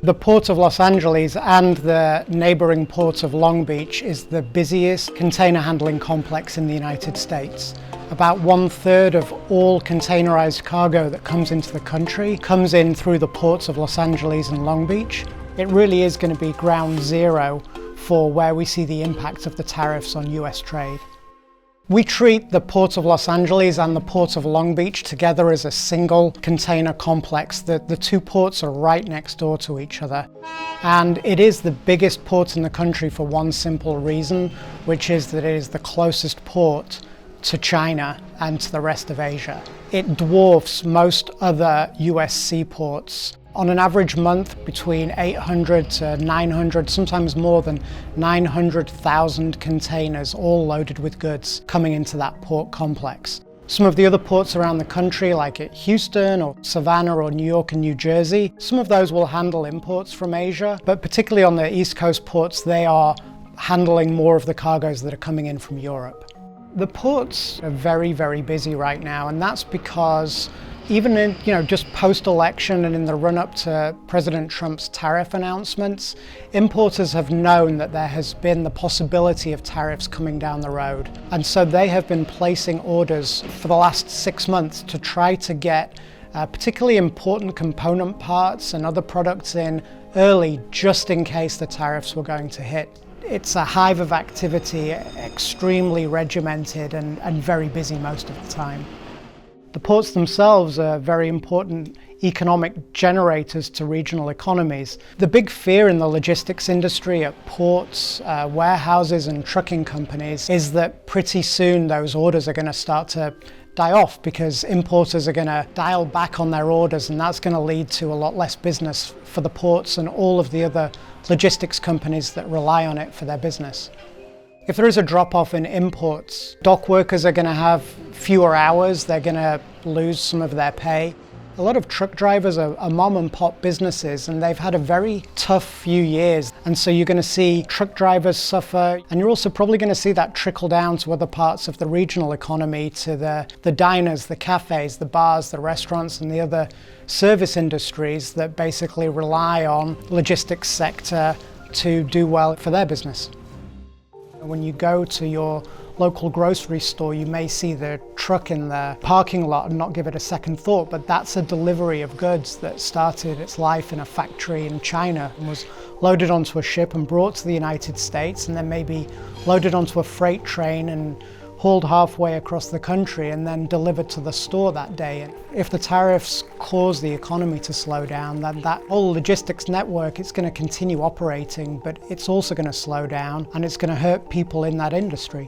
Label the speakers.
Speaker 1: The Port of Los Angeles and the neighboring Port of Long Beach is the busiest container handling complex in the United States. About 1/3 of all containerized cargo that comes into the country comes in through the ports of Los Angeles and Long Beach. It really is going to be ground zero for where we see the impact of the tariffs on US trade. We treat the Port of Los Angeles and the Port of Long Beach together as a single container complex. The two ports are right next door to each other. And it is the biggest port in the country for one simple reason, which is that it is the closest port to China and to the rest of Asia. It dwarfs most other US seaports. On an average month, between 800 to 900, sometimes more than 900,000 containers, all loaded with goods, coming into that port complex. Some of the other ports around the country, like at Houston or Savannah or New York and New Jersey, some of those will handle imports from Asia, but particularly on the East Coast ports, they are handling more of the cargoes that are coming in from Europe. The ports are very, very busy right now, and that's because even in, just post-election and in the run-up to President Trump's tariff announcements, importers have known that there has been the possibility of tariffs coming down the road. And so they have been placing orders for the last 6 months to try to get particularly important component parts and other products in early, just in case the tariffs were going to hit. It's a hive of activity, extremely regimented and very busy most of the time. The ports themselves are very important economic generators to regional economies. The big fear in the logistics industry at ports, warehouses and trucking companies is that pretty soon those orders are going to start to die off because importers are going to dial back on their orders, and that's going to lead to a lot less business for the ports and all of the other logistics companies that rely on it for their business. If there is a drop-off in imports, dock workers are going to have fewer hours, they're going to lose some of their pay. A lot of truck drivers are mom and pop businesses, and they've had a very tough few years. And so you're going to see truck drivers suffer, and you're also probably going to see that trickle down to other parts of the regional economy, to the diners, the cafes, the bars, the restaurants, and the other service industries that basically rely on the logistics sector to do well for their business. When you go to your local grocery store, you may see the truck in the parking lot and not give it a second thought, but that's a delivery of goods that started its life in a factory in China and was loaded onto a ship and brought to the United States, and then maybe loaded onto a freight train and hauled halfway across the country and then delivered to the store that day. And if the tariffs cause the economy to slow down, then that whole logistics network, it's going to continue operating, but it's also going to slow down and it's going to hurt people in that industry.